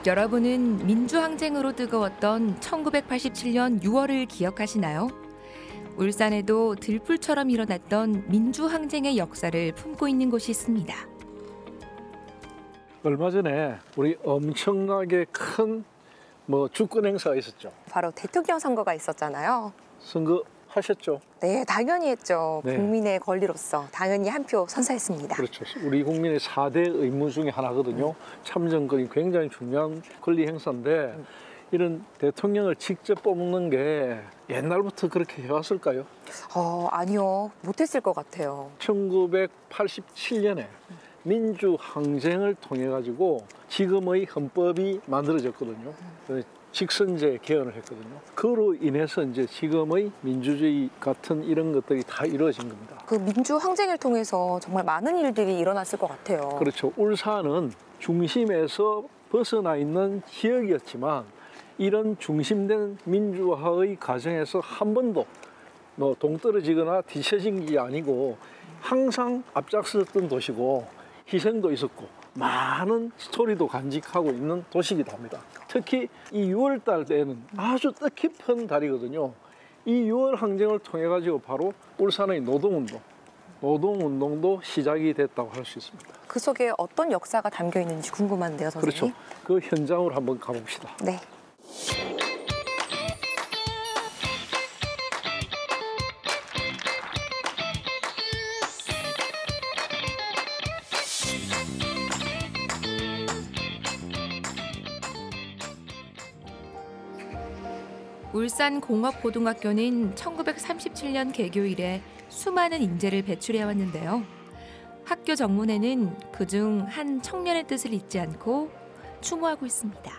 여러분은 민주항쟁으로 뜨거웠던 1987년 6월을 기억하시나요? 울산에도 들불처럼 일어났던 민주항쟁의 역사를 품고 있는 곳이 있습니다. 얼마 전에 우리 엄청나게 큰 주권 행사가 있었죠. 바로 대통령 선거가 있었잖아요. 선거 하셨죠? 네, 당연히 했죠. 네. 국민의 권리로서 당연히 한 표 선사했습니다. 그렇죠. 우리 국민의 4대 의무 중에 하나거든요. 참정권이 굉장히 중요한 권리 행사인데 이런 대통령을 직접 뽑는 게 옛날부터 그렇게 해왔을까요? 아니요. 못했을 것 같아요. 1987년에 민주항쟁을 통해 가지고 지금의 헌법이 만들어졌거든요. 직선제 개헌을 했거든요. 그로 인해서 이제 지금의 민주주의 같은 이런 것들이 다 이루어진 겁니다. 그 민주항쟁을 통해서 정말 많은 일들이 일어났을 것 같아요. 그렇죠. 울산은 중심에서 벗어나 있는 지역이었지만 이런 중심된 민주화의 과정에서 한 번도 동떨어지거나 뒤처진 게 아니고 항상 앞장섰던 도시고 희생도 있었고 많은 스토리도 간직하고 있는 도시이기도 합니다. 특히 이 6월 달 때는 아주 뜻깊은 달이거든요. 이 6월 항쟁을 통해 가지고 바로 울산의 노동운동도 시작이 됐다고 할 수 있습니다. 그 속에 어떤 역사가 담겨 있는지 궁금한데요, 선생님. 그렇죠. 그 현장으로 한번 가봅시다. 네. 울산공업고등학교는 1937년 개교 이래 수많은 인재를 배출해왔는데요. 학교 정문에는 그중 한 청년의 뜻을 잊지 않고 추모하고 있습니다.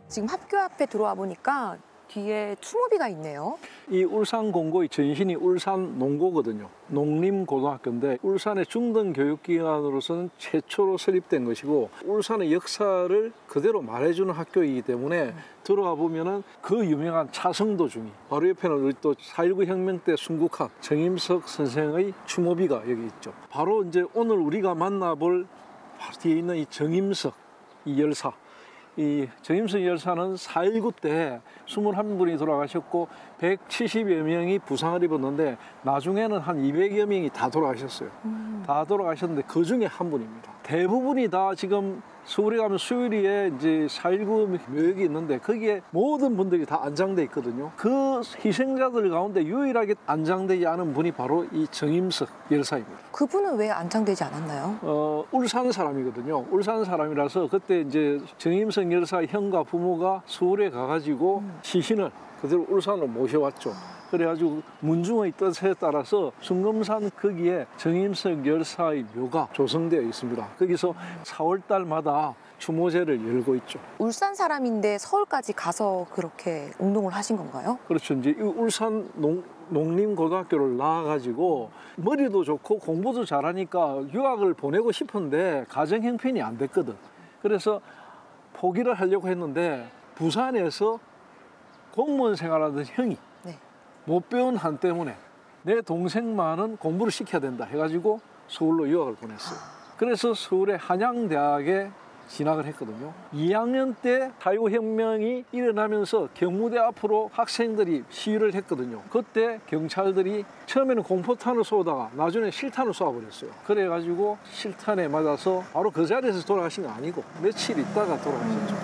지금 학교 앞에 들어와 보니까 뒤에 추모비가 있네요. 이 울산공고의 전신이 울산농고거든요. 농림고등학교인데 울산의 중등교육기관으로서는 최초로 설립된 것이고 울산의 역사를 그대로 말해주는 학교이기 때문에 들어가 보면은 그 유명한 차성도 중이 바로 옆에는 우리 또 4.19 혁명 때 순국한 정임석 선생의 추모비가 여기 있죠. 바로 이제 오늘 우리가 만나볼 바로 뒤에 있는 이 정임석 이 열사. 이 정임석 열사는 4.19 때 21분이 돌아가셨고 170여 명이 부상을 입었는데 나중에는 한 200여 명이 다 돌아가셨어요. 다 돌아가셨는데 그 중에 한 분입니다. 대부분이 다 지금 서울에 가면 수유리에 이제 4.19 묘역이 있는데 거기에 모든 분들이 다 안장돼 있거든요. 그 희생자들 가운데 유일하게 안장되지 않은 분이 바로 이 정임석 열사입니다. 그분은 왜 안장되지 않았나요? 울산 사람이거든요. 울산 사람이라서 그때 이제 정임석 열사 형과 부모가 서울에 가가지고 시신을 그대로 울산으로 모셔왔죠. 그래가지고 문중의 뜻에 따라서 숭검산 거기에 정임석 열사의 묘가 조성되어 있습니다. 거기서 4월달마다 추모제를 열고 있죠. 울산 사람인데 서울까지 가서 그렇게 운동을 하신 건가요? 그렇죠. 이제 울산 농림고등학교를 나와가지고 머리도 좋고 공부도 잘하니까 유학을 보내고 싶은데 가정 형편이 안 됐거든. 그래서 포기를 하려고 했는데 부산에서 공무원 생활하던 형이 못 배운 한 때문에 내 동생만은 공부를 시켜야 된다 해가지고 서울로 유학을 보냈어요. 그래서 서울의 한양대학에 진학을 했거든요. 2학년 때 4.19 혁명이 일어나면서 경무대 앞으로 학생들이 시위를 했거든요. 그때 경찰들이 처음에는 공포탄을 쏘다가 나중에 실탄을 쏘아버렸어요. 그래가지고 실탄에 맞아서 바로 그 자리에서 돌아가신 거 아니고 며칠 있다가 돌아가셨죠.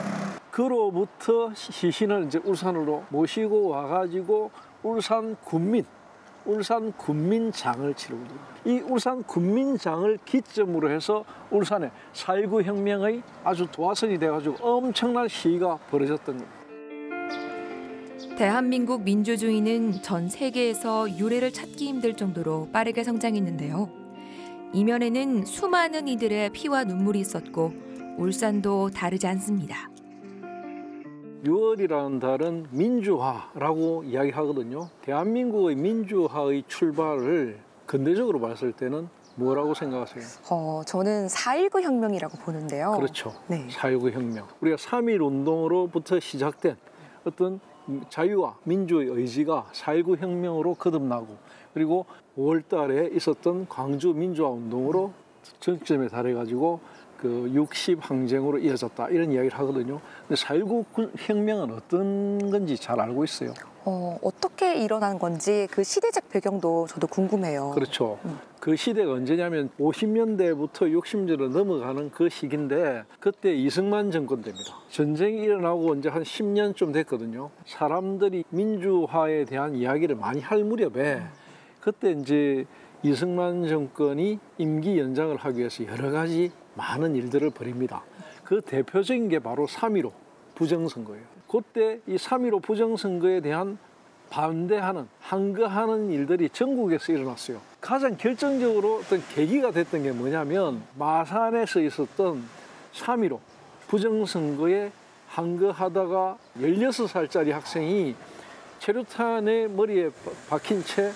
그로부터 시신을 이제 울산으로 모시고 와가지고 울산 군민장을 치르거든요. 이 울산 군민장을 기점으로 해서 울산에 4.19 혁명의 아주 도화선이 돼가지고 엄청난 시위가 벌어졌던 겁니다. 대한민국 민주주의는 전 세계에서 유례를 찾기 힘들 정도로 빠르게 성장했는데요. 이면에는 수많은 이들의 피와 눈물이 있었고 울산도 다르지 않습니다. 6월이라는 달은 민주화라고 이야기하거든요. 대한민국의 민주화의 출발을 근대적으로 봤을 때는 뭐라고 생각하세요? 저는 4.19 혁명이라고 보는데요. 그렇죠. 네. 4.19 혁명. 우리가 3.1 운동으로부터 시작된 어떤 자유와 민주의 의지가 4.19 혁명으로 거듭나고 그리고 5월 달에 있었던 광주 민주화 운동으로 정점에 달해가지고 그 60 항쟁으로 이어졌다 이런 이야기를 하거든요. 근데 4.19 혁명은 어떤 건지 잘 알고 있어요. 어떻게 일어난 건지 그 시대적 배경도 저도 궁금해요. 그렇죠. 그 시대가 언제냐면 50년대부터 60년대로 넘어가는 그 시기인데 그때 이승만 정권 때입니다. 전쟁이 일어나고 이제 한 10년쯤 됐거든요. 사람들이 민주화에 대한 이야기를 많이 할 무렵에 그때 이제 이승만 정권이 임기 연장을 하기 위해서 여러 가지 많은 일들을 벌입니다. 그 대표적인 게 바로 3.15 부정선거예요. 그때 이 3.15 부정선거에 대한 반대하는, 항거하는 일들이 전국에서 일어났어요. 가장 결정적으로 어떤 계기가 됐던 게 뭐냐면 마산에서 있었던 3.15 부정선거에 항거하다가 16살짜리 학생이 체류탄의 머리에 박힌 채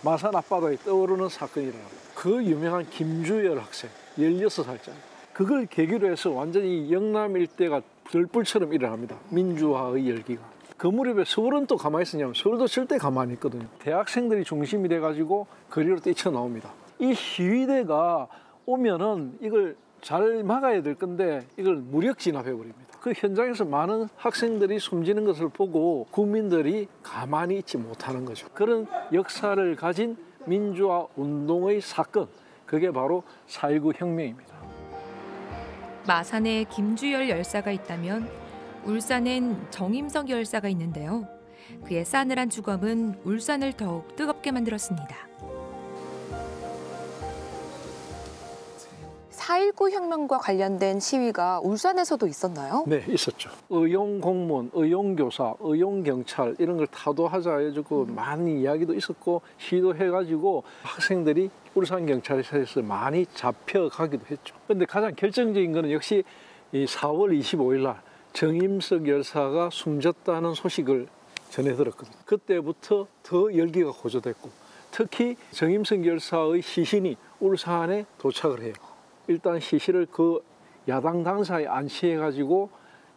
마산 앞바다에 떠오르는 사건이 일어납니다. 그 유명한 김주열 학생, 16살짜리. 그걸 계기로 해서 완전히 영남 일대가 들불처럼 일어납니다. 민주화의 열기가. 그 무렵에 서울은 또 가만히 있었냐면 서울도 절대 가만히 있거든요. 대학생들이 중심이 돼가지고 거리로 뛰쳐나옵니다. 이 시위대가 오면은 이걸 잘 막아야 될 건데 이걸 무력 진압해버립니다. 그 현장에서 많은 학생들이 숨지는 것을 보고 국민들이 가만히 있지 못하는 거죠. 그런 역사를 가진 민주화 운동의 사건, 그게 바로 4.19 혁명입니다. 마산에 김주열 열사가 있다면 울산엔 정임석 열사가 있는데요. 그의 싸늘한 주검은 울산을 더욱 뜨겁게 만들었습니다. 4.19 혁명과 관련된 시위가 울산에서도 있었나요? 네, 있었죠. 의용공무원, 의용교사, 의용경찰 이런 걸 타도하자 해주고 많은 이야기도 있었고 시위도 해가지고 학생들이 울산경찰서에서 많이 잡혀가기도 했죠. 그런데 가장 결정적인 거는 역시 이 4월 25일 날 정임석 열사가 숨졌다는 소식을 전해 들었거든요. 그때부터 더 열기가 고조됐고 특히 정임석 열사의 시신이 울산에 도착을 해요. 일단 시신을 그 야당 당사에 안치해가지고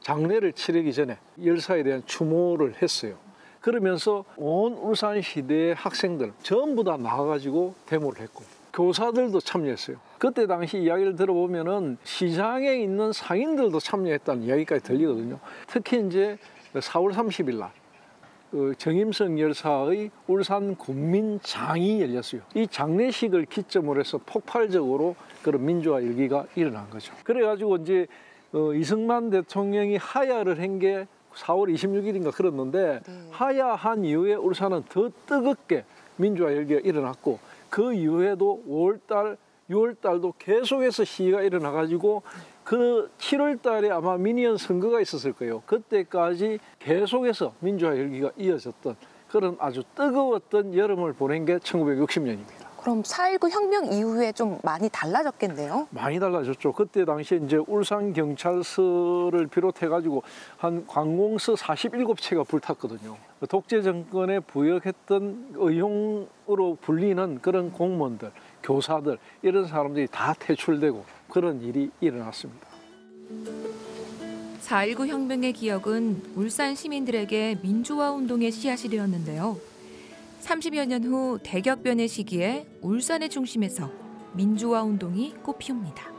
장례를 치르기 전에 열사에 대한 추모를 했어요. 그러면서 온 울산시대의 학생들 전부 다 나와가지고 데모를 했고 교사들도 참여했어요. 그때 당시 이야기를 들어보면은 시장에 있는 상인들도 참여했다는 이야기까지 들리거든요. 특히 이제 4월 30일 날 정임석 열사의 울산 군민장이 열렸어요. 이 장례식을 기점으로 해서 폭발적으로 그런 민주화 열기가 일어난 거죠. 그래가지고 이제 이승만 대통령이 하야를 한 게 4월 26일인가 그랬는데 하야한 이후에 울산은 더 뜨겁게 민주화 열기가 일어났고 그 이후에도 5월달, 6월달도 계속해서 시위가 일어나가지고 그 7월달에 아마 미니언 선거가 있었을 거예요. 그때까지 계속해서 민주화 열기가 이어졌던 그런 아주 뜨거웠던 여름을 보낸 게 1960년입니다. 그럼 4.19 혁명 이후에 좀 많이 달라졌겠네요? 많이 달라졌죠. 그때 당시에 이제 울산경찰서를 비롯해가지고 한 관공서 47채가 불탔거든요. 독재 정권에 부역했던 의용으로 불리는 그런 공무원들, 교사들 이런 사람들이 다 퇴출되고 그런 일이 일어났습니다. 4.19 혁명의 기억은 울산 시민들에게 민주화 운동의 씨앗이 되었는데요. 30여 년 후 대격변의 시기에 울산의 중심에서 민주화 운동이 꽃피웁니다.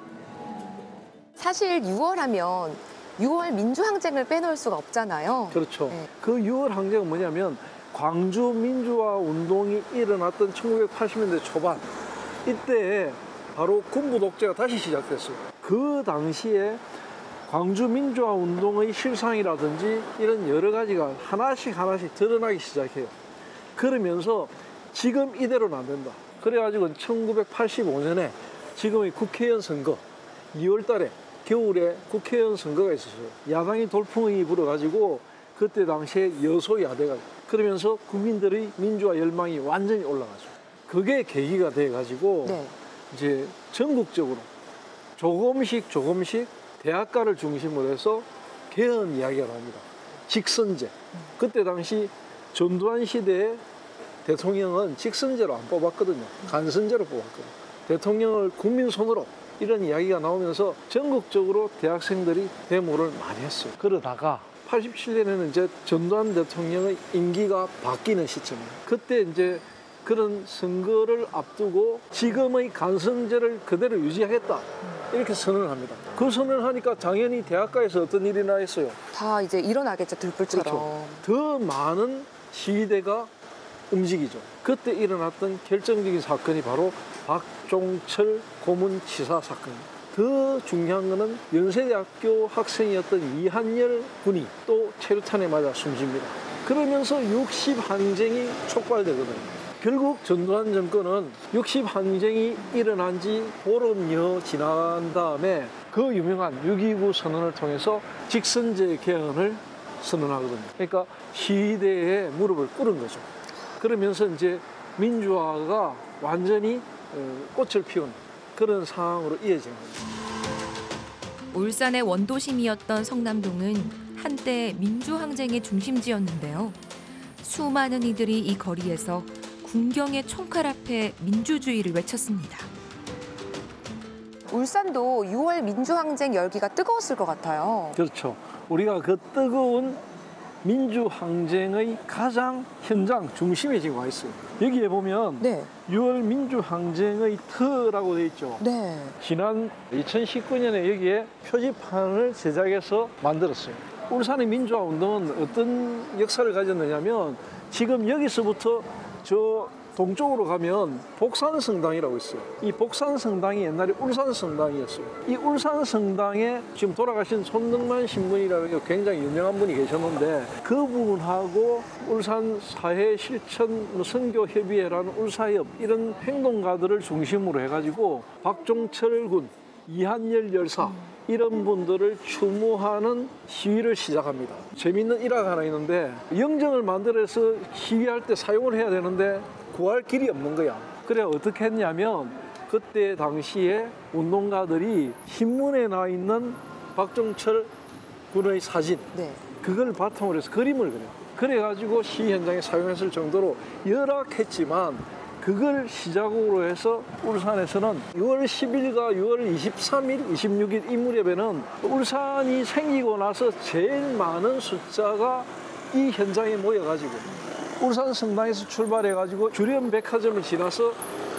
사실 6월 하면 6월 민주항쟁을 빼놓을 수가 없잖아요. 그렇죠. 네. 그 6월 항쟁은 뭐냐면 광주 민주화 운동이 일어났던 1980년대 초반 이때 바로 군부 독재가 다시 시작됐어요. 그 당시에 광주 민주화 운동의 실상이라든지 이런 여러 가지가 하나씩 드러나기 시작해요. 그러면서 지금 이대로는 안 된다. 그래가지고 1985년에 지금의 국회의원 선거 2월 달에 겨울에 국회의원 선거가 있었어요. 야당이 돌풍이 불어가지고 그때 당시에 여소야대가 그러면서 국민들의 민주화 열망이 완전히 올라가죠. 그게 계기가 돼가지고 네. 이제 전국적으로 조금씩 대학가를 중심으로 해서 개헌 이야기가 나옵니다. 직선제. 그때 당시 전두환 시대에 대통령은 직선제로 안 뽑았거든요. 간선제로 뽑았거든요. 대통령을 국민 손으로 이런 이야기가 나오면서 전국적으로 대학생들이 데모를 많이 했어요. 그러다가 87년에는 이제 전두환 대통령의 임기가 바뀌는 시점이에요. 그때 이제 그런 선거를 앞두고 지금의 간선제를 그대로 유지하겠다 이렇게 선언을 합니다. 그 선언을 하니까 당연히 대학가에서 어떤 일이 나 했어요. 다 이제 일어나겠죠, 들불처럼. 그렇죠. 더 많은 시위대가 움직이죠. 그때 일어났던 결정적인 사건이 바로 박종철 고문치사 사건입니다. 더 중요한 것은 연세대학교 학생이었던 이한열 군이 또 체류탄에 맞아 숨집니다. 그러면서 60항쟁이 촉발되거든요. 결국 전두환 정권은 60항쟁이 일어난 지 보름여 지난 다음에 그 유명한 6.29 선언을 통해서 직선제 개헌을 선언하거든요. 그러니까 시대에 무릎을 꿇은 거죠. 그러면서 이제 민주화가 완전히 꽃을 피운 그런 상황으로 이어진 겁니다. 울산의 원도심이었던 성남동은 한때 민주항쟁의 중심지였는데요. 수많은 이들이 이 거리에서 군경의 총칼 앞에 민주주의를 외쳤습니다. 울산도 6월 민주항쟁 열기가 뜨거웠을 것 같아요. 그렇죠. 우리가 그 뜨거운 민주항쟁의 가장 현장 중심에 지금 와 있어요. 여기에 보면 네. 6월 민주항쟁의 터라고 되어 있죠. 네. 지난 2019년에 여기에 표지판을 제작해서 만들었어요. 울산의 민주화 운동은 어떤 역사를 가졌느냐면 지금 여기서부터 저 동쪽으로 가면 복산성당이라고 있어요. 이 복산성당이 옛날에 울산성당이었어요. 이 울산성당에 지금 돌아가신 손능만 신분이라는 굉장히 유명한 분이 계셨는데 그분하고 울산 사회 실천 선교협의회라는 울사협 이런 행동가들을 중심으로 해가지고 박종철 군, 이한열 열사 이런 분들을 추모하는 시위를 시작합니다. 재미있는 일화가 하나 있는데 영정을 만들어서 시위할 때 사용을 해야 되는데 구할 길이 없는 거야. 그래 어떻게 했냐면 그때 당시에 운동가들이 신문에 나 있는 박종철 군의 사진 네. 그걸 바탕으로 해서 그림을 그려요. 그래가지고 시위 현장에 사용했을 정도로 열악했지만 그걸 시작으로 해서 울산에서는 6월 10일과 6월 23일, 26일 이 무렵에는 울산이 생기고 나서 제일 많은 숫자가 이 현장에 모여가지고 울산 성당에서 출발해가지고 주련 백화점을 지나서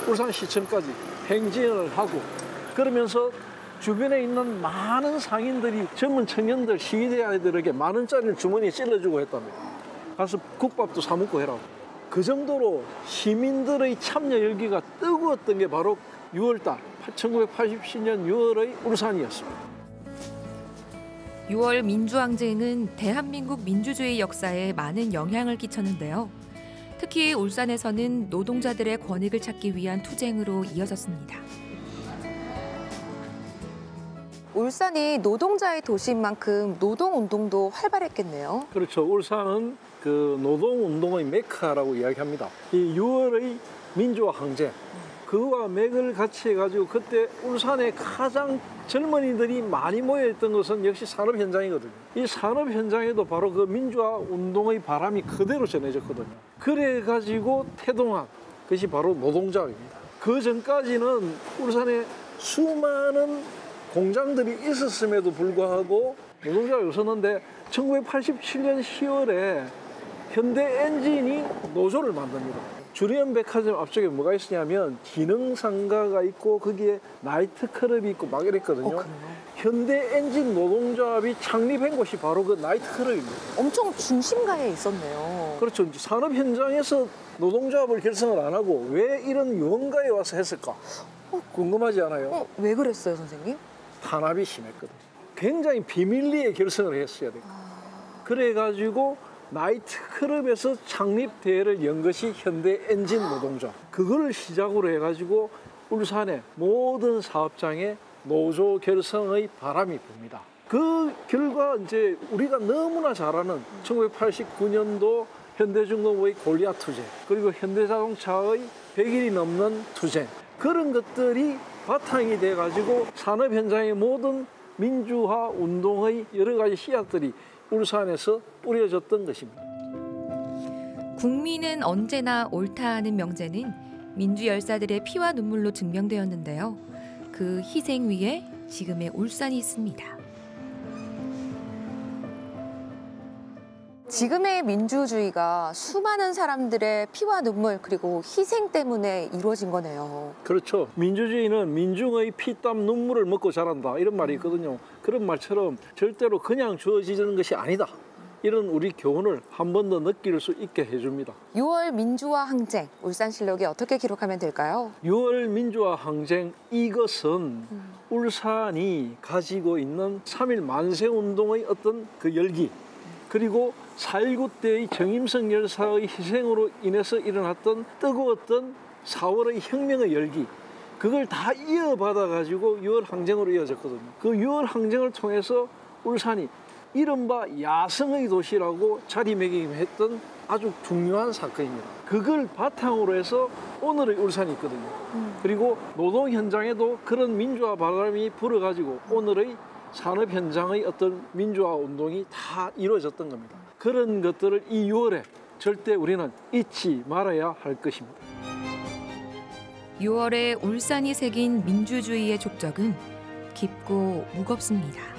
울산시청까지 행진을 하고 그러면서 주변에 있는 많은 상인들이 젊은 청년들, 시위대 아이들에게 10,000원짜리를 주머니에 찔러주고 했답니다. 가서 국밥도 사 먹고 해라고. 그 정도로 시민들의 참여 열기가 뜨거웠던 게 바로 6월달 1987년 6월의 울산이었습니다. 6월 민주항쟁은 대한민국 민주주의 역사에 많은 영향을 끼쳤는데요. 특히 울산에서는 노동자들의 권익을 찾기 위한 투쟁으로 이어졌습니다. 울산이 노동자의 도시인 만큼 노동운동도 활발했겠네요. 그렇죠. 울산은 그 노동운동의 메카라고 이야기합니다. 이 6월의 민주화 항쟁 그와 맥을 같이 해가지고 그때 울산에 가장 젊은이들이 많이 모여있던 것은 역시 산업 현장이거든요. 이 산업 현장에도 바로 그 민주화 운동의 바람이 그대로 전해졌거든요. 그래가지고 태동한 것이 바로 노동자입니다. 그 전까지는 울산에 수많은 공장들이 있었음에도 불구하고 노동자가 없었는데 1987년 10월에 현대엔진이 노조를 만듭니다. 주리연 백화점 앞쪽에 뭐가 있었냐면 기능상가가 있고 거기에 나이트클럽이 있고 막 이랬거든요. 현대엔진 노동조합이 창립한 곳이 바로 그 나이트클럽입니다. 엄청 중심가에 있었네요. 그렇죠. 산업 현장에서 노동조합을 결성을 안 하고 왜 이런 유흥가에 와서 했을까? 궁금하지 않아요? 왜 그랬어요, 선생님? 탄압이 심했거든요. 굉장히 비밀리에 결성을 했어야 돼요. 그래가지고 나이트클럽에서 창립대회를 연 것이 현대엔진 노동조. 그걸 시작으로 해가지고 울산의 모든 사업장에 노조 결성의 바람이 붑니다. 그 결과 이제 우리가 너무나 잘 아는 1989년도 현대중공업의 골리앗 투쟁, 그리고 현대자동차의 100일이 넘는 투쟁, 그런 것들이 바탕이 돼가지고 산업 현장의 모든 민주화 운동의 여러 가지 씨앗들이 울산에서 뿌려졌던 것입니다. 국민은 언제나 옳다 하는 명제는 민주 열사들의 피와 눈물로 증명되었는데요. 그 희생 위에 지금의 울산이 있습니다. 지금의 민주주의가 수많은 사람들의 피와 눈물 그리고 희생 때문에 이루어진 거네요. 그렇죠. 민주주의는 민중의 피땀 눈물을 먹고 자란다 이런 말이 있거든요. 그런 말처럼 절대로 그냥 주어지는 것이 아니다. 이런 우리 교훈을 한 번 더 느낄 수 있게 해줍니다. 6월 민주화 항쟁, 울산실록에 어떻게 기록하면 될까요? 6월 민주화 항쟁 이것은 울산이 가지고 있는 3.1 만세운동의 어떤 그 열기 그리고 4.19 때의 정임성 열사의 희생으로 인해서 일어났던 뜨거웠던 4월의 혁명의 열기 그걸 다 이어받아 가지고 6월 항쟁으로 이어졌거든요. 그 6월 항쟁을 통해서 울산이 이른바 야성의 도시라고 자리매김했던 아주 중요한 사건입니다. 그걸 바탕으로 해서 오늘의 울산이 있거든요. 그리고 노동 현장에도 그런 민주화 바람이 불어가지고 오늘의 산업 현장의 어떤 민주화 운동이 다 이루어졌던 겁니다. 그런 것들을 이 6월에 절대 우리는 잊지 말아야 할 것입니다. 6월에 울산이 새긴 민주주의의 족적은 깊고 무겁습니다.